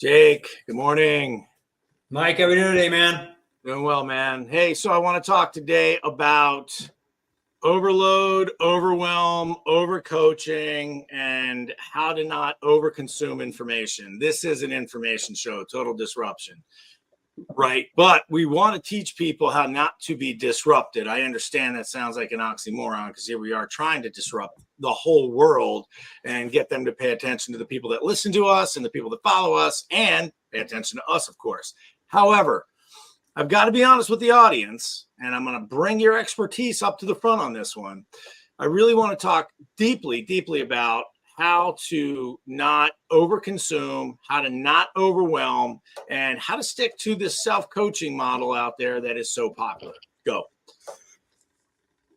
Jake, good morning. Mike, how are we doing today, man? Doing well, man. Hey, so I want to talk today about overload, overwhelm, overcoaching, and how to not overconsume information. This is an information show, total disruption, right? But we want to teach people how not to be disrupted. I understand that sounds like an oxymoron because here we are trying to disrupt the whole world and get them to pay attention to the people that listen to us and the people that follow us and pay attention to us, of course. However, I've got to be honest with the audience, and I'm going to bring your expertise up to the front on this one. I really want to talk deeply about how to not overconsume, how to not overwhelm, and how to stick to this self-coaching model out there that is so popular. Go.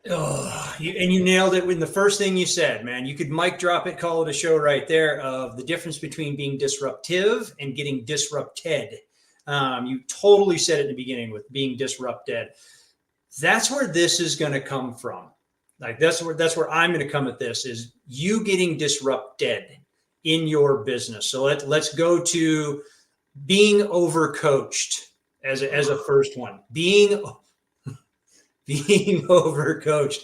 Oh, you nailed it in the first thing you said, man. You could mic drop it, call it a show right there of the difference between being disruptive and getting disrupted. You totally said it in the beginning with being disrupted. That's where this is going to come from. Like that's where I'm going to come at this is you getting disrupted in your business. So let's go to being overcoached as a first one. Being overcoached.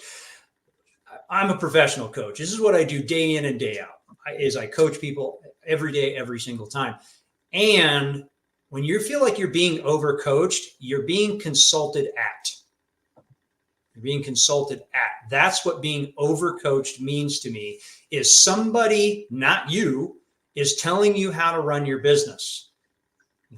I'm a professional coach. This is what I do day in and day out. I coach people every day, every single time. And when you feel like you're being overcoached, you're being consulted at. You're being consulted at. That's what being overcoached means to me, is somebody, not you, is telling you how to run your business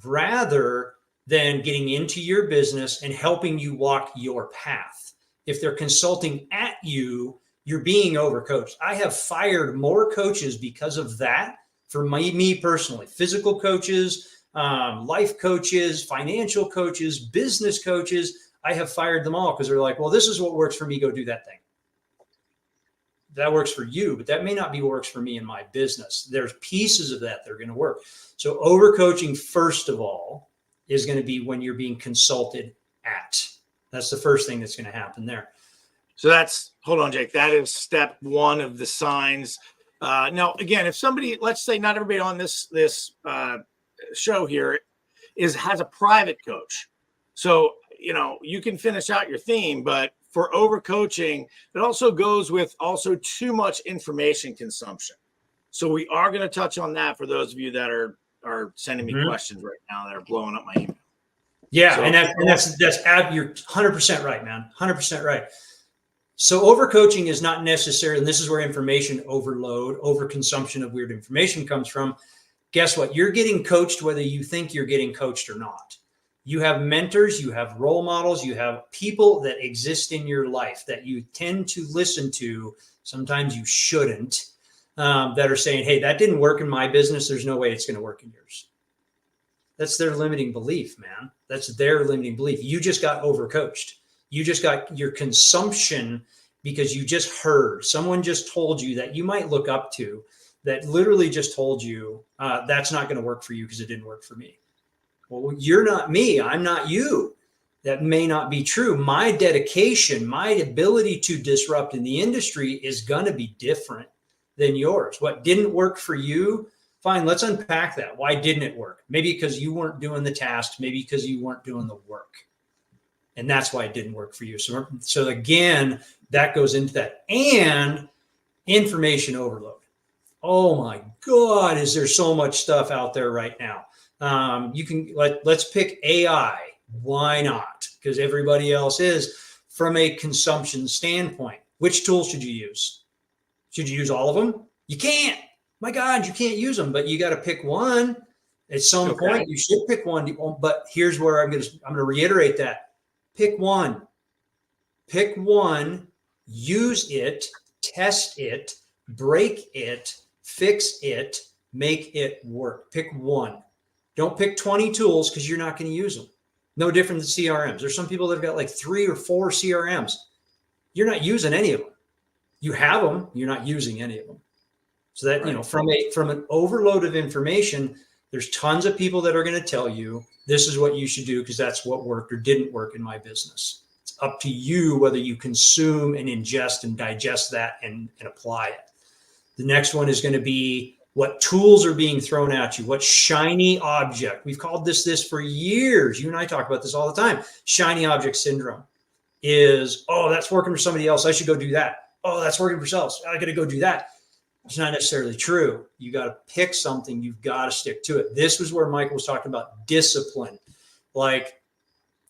rather than getting into your business and helping you walk your path. If they're consulting at you, you're being overcoached. I have fired more coaches because of that for me personally, physical coaches, life coaches, financial coaches, business coaches. I have fired them all because they're like, well, this is what works for me. Go do that thing. That works for you, but that may not be what works for me in my business. There's pieces of that that are going to work. So overcoaching, first of all, is going to be when you're being consulted at. That's the first thing that's going to happen there. So hold on, Jake. That is step one of the signs. Now, again, if somebody, let's say not everybody on this show here has a private coach. So, you can finish out your theme, but for overcoaching, it also goes with also too much information consumption. So we are going to touch on that for those of you that are sending me questions right now that are blowing up my email. Yeah, so, and that's you're 100% right, man. 100% right. So overcoaching is not necessary, and this is where information overload, overconsumption of weird information comes from. Guess what? You're getting coached whether you think you're getting coached or not. You have mentors, you have role models, you have people that exist in your life that you tend to listen to. Sometimes you shouldn't, that are saying, hey, that didn't work in my business. There's no way it's going to work in yours. That's their limiting belief, man. That's their limiting belief. You just got overcoached. You just got your consumption because you just heard. Someone just told you that you might look up to that literally just told you that's not going to work for you because it didn't work for me. Well, you're not me. I'm not you. That may not be true. My dedication, my ability to disrupt in the industry is going to be different than yours. What didn't work for you, fine, let's unpack that. Why didn't it work? Maybe because you weren't doing the task, maybe because you weren't doing the work. And that's why it didn't work for you. So again, that goes into that. And information overload. Oh my God, is there so much stuff out there right now? Let's pick AI. Why not? Because everybody else is from a consumption standpoint. Which tools should you use? Should you use all of them? You can't. My God, you can't use them, but you got to pick one. At some point, you should pick one. But here's where I'm going to reiterate that. Pick one. Pick one. Use it. Test it. Break it. Fix it. Make it work. Pick one. Don't pick 20 tools because you're not going to use them. No different than CRMs. There's some people that have got like 3 or 4 CRMs. You're not using any of them. You have them. You're not using any of them. So that, from an overload of information, there's tons of people that are going to tell you this is what you should do because that's what worked or didn't work in my business. It's up to you whether you consume and ingest and digest that and apply it. The next one is going to be what tools are being thrown at you, what shiny object. We've called this for years. You and I talk about this all the time. Shiny object syndrome is, oh, that's working for somebody else, I should go do that. Oh, that's working for sales, I got to go do that. It's not necessarily true. You got to pick something. You've got to stick to it. This was where Michael was talking about discipline. Like,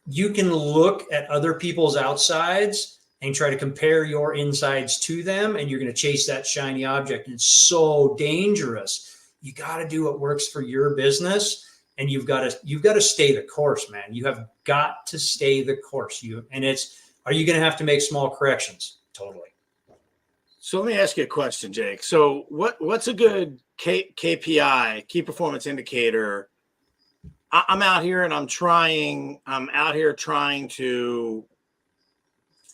you can look at other people's outsides and try to compare your insides to them, and you're going to chase that shiny object. And it's so dangerous. You got to do what works for your business, and you've got to stay the course, man. You have got to stay the course. Are you going to have to make small corrections? Totally. So let me ask you a question, Jake. So what's a good KPI, key performance indicator? I'm out here trying to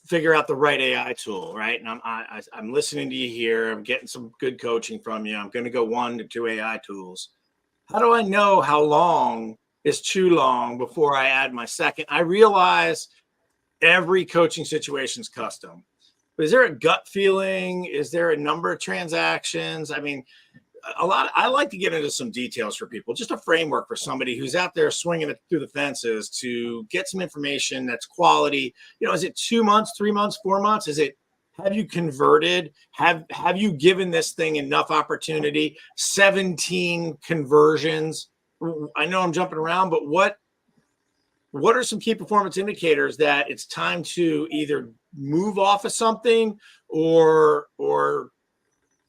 figure out the right AI tool, right? And I'm listening to you here. I'm getting some good coaching from you. I'm going to go 1 to 2 AI tools. How do I know how long is too long before I add my second? I realize every coaching situation is custom. But is there a gut feeling? Is there a number of transactions? I mean, I like to get into some details for people, just a framework for somebody who's out there swinging it through the fences to get some information that's quality. Is it 2 months, 3 months, 4 months? Have you converted? Have you given this thing enough opportunity? 17 conversions. I know I'm jumping around, but what are some key performance indicators that it's time to either move off of something or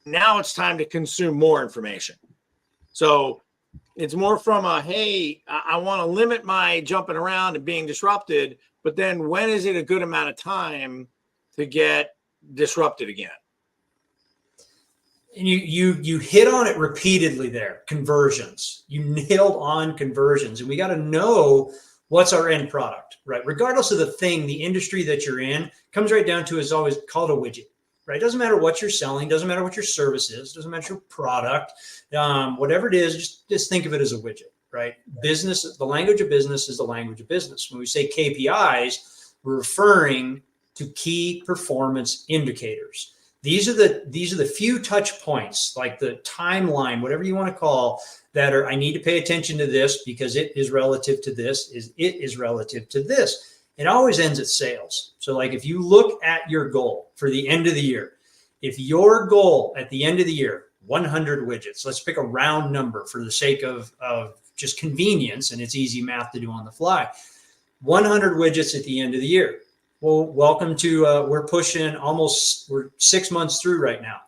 now it's time to consume more information? So it's more from hey, I want to limit my jumping around and being disrupted, but then when is it a good amount of time to get disrupted again? And you hit on it repeatedly there. Conversions. You nailed on conversions. And we got to know what's our end product, right? Regardless of the thing, the industry that you're in comes right down to is always called a widget, right? It doesn't matter what you're selling, doesn't matter what your service is, doesn't matter your product, whatever it is, just think of it as a widget, right? Business, the language of business is the language of business. When we say KPIs, we're referring to key performance indicators. These are the few touch points, like the timeline, whatever you want to call, that are, I need to pay attention to this because it is relative to this, it is relative to this. It always ends at sales. So like if you look at your goal for the end of the year, if your goal at the end of the year, 100 widgets, let's pick a round number for the sake of just convenience, and it's easy math to do on the fly, 100 widgets at the end of the year. Well, welcome to, we're 6 months through right now.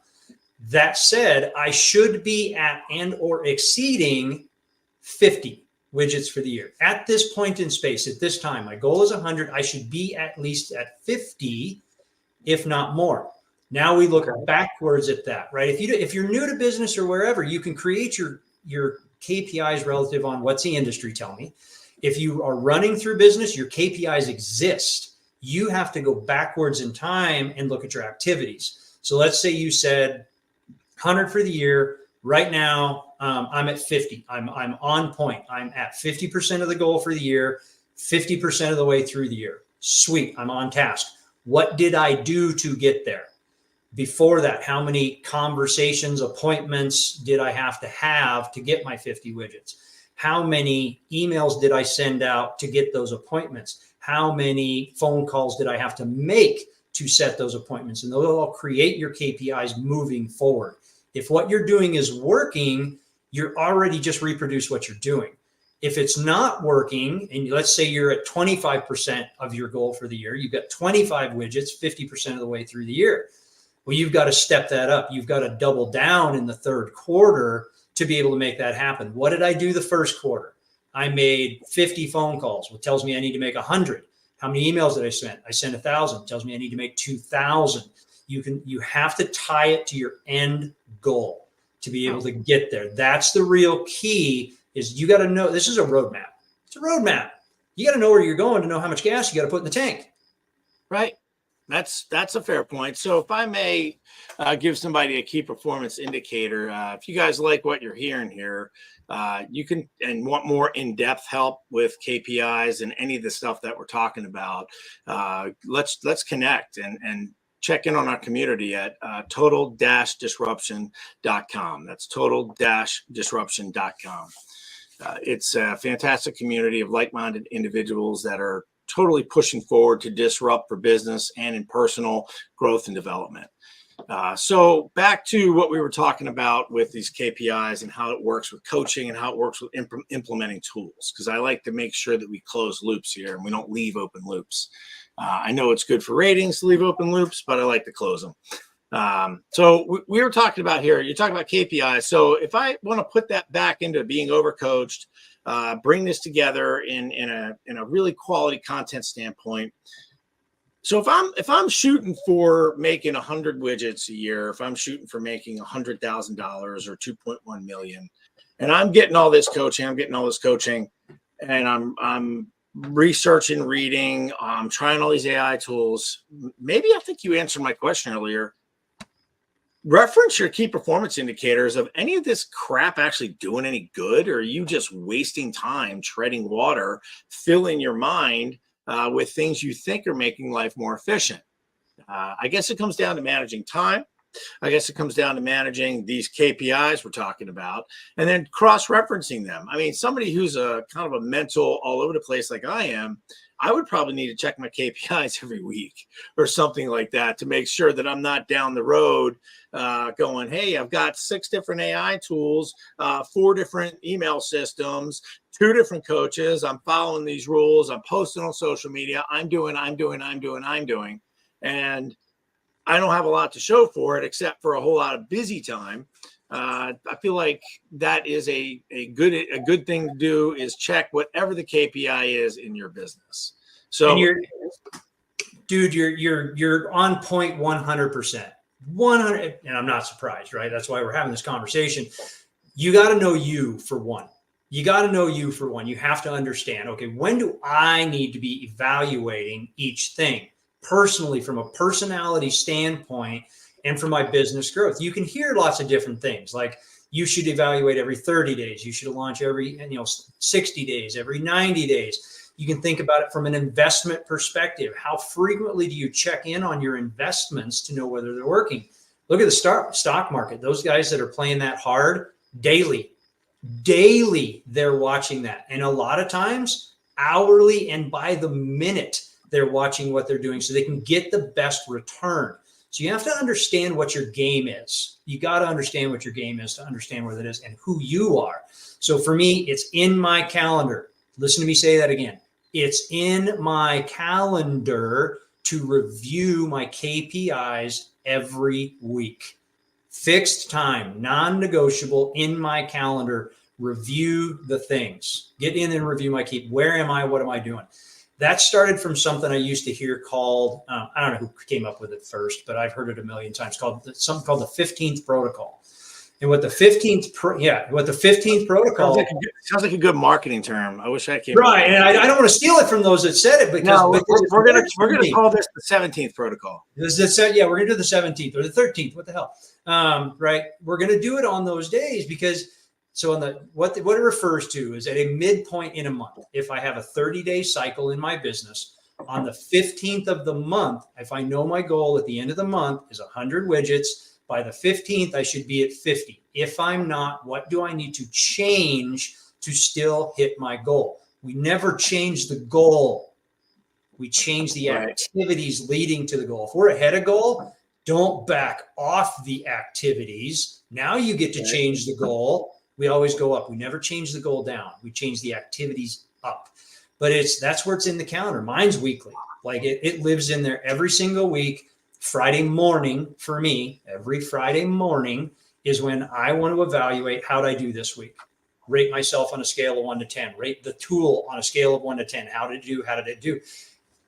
That said, I should be at and or exceeding 50 widgets for the year. At this point in space, at this time, my goal is 100. I should be at least at 50, if not more. Now we look backwards at that, right? If you're new to business or wherever, you can create your KPIs relative on what's the industry tell me. If you are running through business, your KPIs exist. You have to go backwards in time and look at your activities. So let's say you said 100 for the year. Right now, I'm at 50. I'm on point. I'm at 50% of the goal for the year, 50% of the way through the year. Sweet. I'm on task. What did I do to get there? Before that, how many conversations, appointments did I have to get my 50 widgets? How many emails did I send out to get those appointments? How many phone calls did I have to make to set those appointments? And those will all create your KPIs moving forward. If what you're doing is working, you're already just reproduce what you're doing. If it's not working, and let's say you're at 25% of your goal for the year, you've got 25 widgets, 50% of the way through the year. Well, you've got to step that up. You've got to double down in the third quarter to be able to make that happen. What did I do the first quarter? I made 50 phone calls, which tells me I need to make 100. How many emails did I send? I sent 1,000. Tells me I need to make 2,000. You have to tie it to your end goal to be able to get there. That's the real key. Is you got to know this is a roadmap. It's a roadmap. You got to know where you're going to know how much gas you got to put in the tank. Right. That's a fair point. So if I may give somebody a key performance indicator, if you guys like what you're hearing here, you can and want more in-depth help with KPIs and any of the stuff that we're talking about, let's connect and check in on our community at total-disruption.com. That's total-disruption.com. It's a fantastic community of like-minded individuals that are totally pushing forward to disrupt for business and in personal growth and development. So back to what we were talking about with these KPIs and how it works with coaching and how it works with implementing tools, because I like to make sure that we close loops here and we don't leave open loops. I know it's good for ratings to leave open loops, but I like to close them. So we were talking about here, you're talking about KPIs. So if I want to put that back into being overcoached, bring this together in a really quality content standpoint. So if I'm shooting for making 100 widgets a year, if I'm shooting for making $100,000 or 2.1 million, and I'm getting all this coaching, and I'm researching, reading, I'm trying all these AI tools. Maybe I think you answered my question earlier. Reference your key performance indicators of any of this crap actually doing any good, or are you just wasting time treading water, filling your mind with things you think are making life more efficient? I guess it comes down to managing time. I guess it comes down to managing these KPIs we're talking about and then cross-referencing them. I mean, somebody who's a kind of a mental all over the place like I am, I would probably need to check my KPIs every week or something like that to make sure that I'm not down the road going, hey, I've got 6 different AI tools, 4 different email systems, 2 different coaches. I'm following these rules. I'm posting on social media. I'm doing. And I don't have a lot to show for it except for a whole lot of busy time. I feel like that is a good thing to do is check whatever the KPI is in your business. So, you're on point 100%. 100, and I'm not surprised, right? That's why we're having this conversation. You got to know you for one. You have to understand, okay, when do I need to be evaluating each thing personally from a personality standpoint and for my business growth? You can hear lots of different things, like you should evaluate every 30 days. You should launch every 60 days, every 90 days. You can think about it from an investment perspective. How frequently do you check in on your investments to know whether they're working? Look at the stock market. Those guys that are playing that hard daily, they're watching that. And a lot of times hourly and by the minute, they're watching what they're doing so they can get the best return. So you have to understand what your game is. You got to understand what your game is to understand where that is and who you are. So for me, it's in my calendar. Listen to me say that again. It's in my calendar to review my KPIs every week. Fixed time, non-negotiable, in my calendar, review the things. Get in and review my key. Where am I? What am I doing? That started from something I used to hear called, I don't know who came up with it first, but I've heard it a million times, something called the 15th protocol. And what the 15th protocol sounds like a good marketing term. I wish I came right, and I don't want to steal it from those that said it because we're gonna call this the 17th protocol. We're gonna do the 17th or the 13th. What the hell? Right, we're gonna do it on those days because so on what it refers to is at a midpoint in a month. If I have a 30-day cycle in my business, on the 15th of the month, if I know my goal at the end of the month is 100 widgets. By the 15th, I should be at 50. If I'm not, what do I need to change to still hit my goal? We never change the goal. We change the activities leading to the goal. If we're ahead of goal, don't back off the activities. Now you get to change the goal. We always go up. We never change the goal down. We change the activities up. But that's where it's in the calendar. Mine's weekly. Like it lives in there every single week. Friday morning for me, every Friday morning is when I want to evaluate how did I do this week. Rate myself on a scale of 1 to 10. Rate the tool on a scale of 1 to 10. How did it do?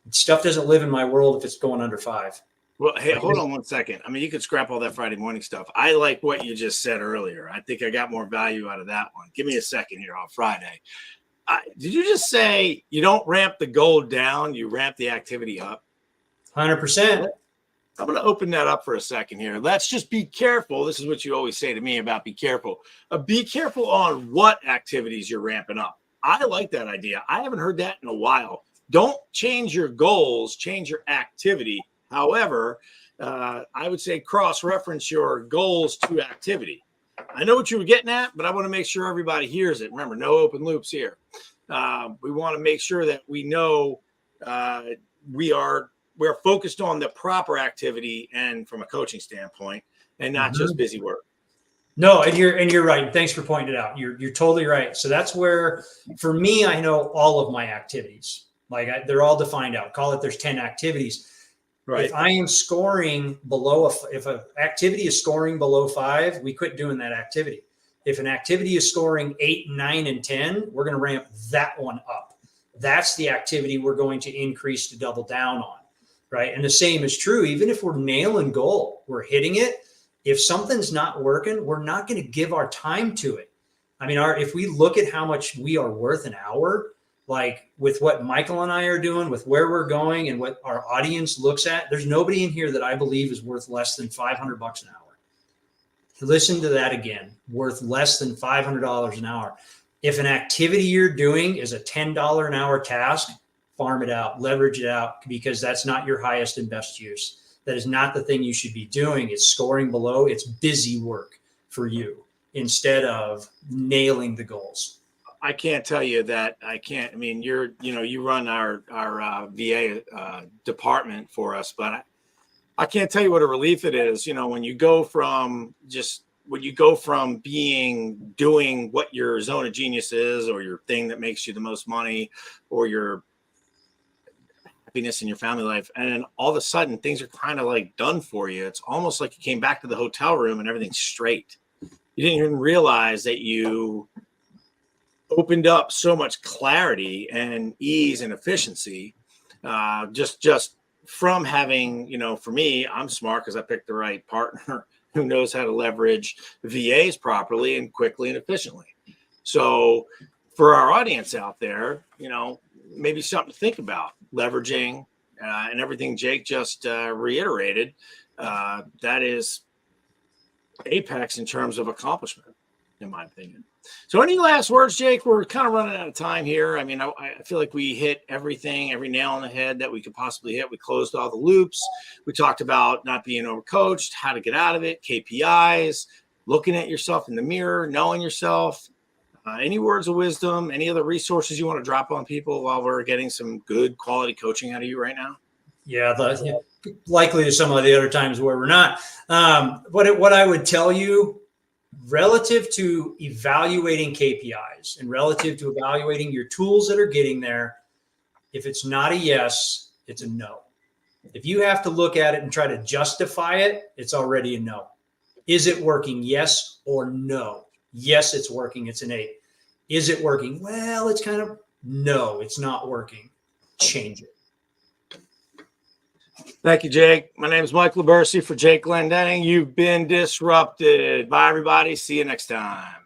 Stuff doesn't live in my world if it's going under 5. Well, hey, hold on 1 second. I mean, you could scrap all that Friday morning stuff. I like what you just said earlier. I think I got more value out of that one. Give me a second here on Friday. Did you just say you don't ramp the goal down, you ramp the activity up? 100%. I'm going to open that up for a second here. Let's just be careful. This is what you always say to me about be careful. Be careful on what activities you're ramping up. I like that idea. I haven't heard that in a while. Don't change your goals, change your activity. However, I would say cross-reference your goals to activity. I know what you were getting at, but I want to make sure everybody hears it. Remember, no open loops here. We want to make sure that we know we're focused on the proper activity and from a coaching standpoint, and not just busy work. No, and you're right. Thanks for pointing it out. You're totally right. So that's where, for me, I know all of my activities. Like they're all defined out. Call it there's 10 activities. Right. If I am scoring below, if an activity is scoring below 5, we quit doing that activity. If an activity is scoring 8, 9, and 10, we're going to ramp that one up. That's the activity we're going to increase to double down on. Right. And the same is true. Even if we're nailing goal, we're hitting it. If something's not working, we're not going to give our time to it. I mean, if we look at how much we are worth an hour, like with what Michael and I are doing, with where we're going and what our audience looks at, there's nobody in here that I believe is worth less than $500 an hour. Listen to that again, worth less than $500 an hour. If an activity you're doing is a $10 an hour task, farm it out, leverage it out, because that's not your highest and best use. That is not the thing you should be doing. It's scoring below. It's busy work for you instead of nailing the goals. I can't tell you that I can't. I mean, you run our VA department for us, but I can't tell you what a relief it is. When you go from doing what your zone of genius is, or your thing that makes you the most money, or your happiness in your family life, and then all of a sudden things are kind of like done for you. It's almost like you came back to the hotel room and everything's straight. You didn't even realize that you opened up so much clarity and ease and efficiency just from having, for me, I'm smart because I picked the right partner who knows how to leverage VAs properly and quickly and efficiently. So for our audience out there, maybe something to think about, leveraging and everything Jake just reiterated. That is apex in terms of accomplishment, in my opinion. So any last words, Jake? We're kind of running out of time here. I mean, I feel like we hit everything, every nail on the head that we could possibly hit. We closed all the loops. We talked about not being overcoached, how to get out of it, KPIs, looking at yourself in the mirror, knowing yourself. Any words of wisdom, any other resources you want to drop on people while we're getting some good quality coaching out of you right now? Yeah, likely to some of the other times where we're not. What I would tell you, relative to evaluating KPIs and relative to evaluating your tools that are getting there, if it's not a yes, it's a no. If you have to look at it and try to justify it, it's already a no. Is it working? Yes or no? Yes, it's working. It's an 8. Is it working? Well, it's kind of, no, it's not working. Change it. Thank you, Jake. My name is Mike Labersi for Jake Glendenning. You've been disrupted. Bye, everybody. See you next time.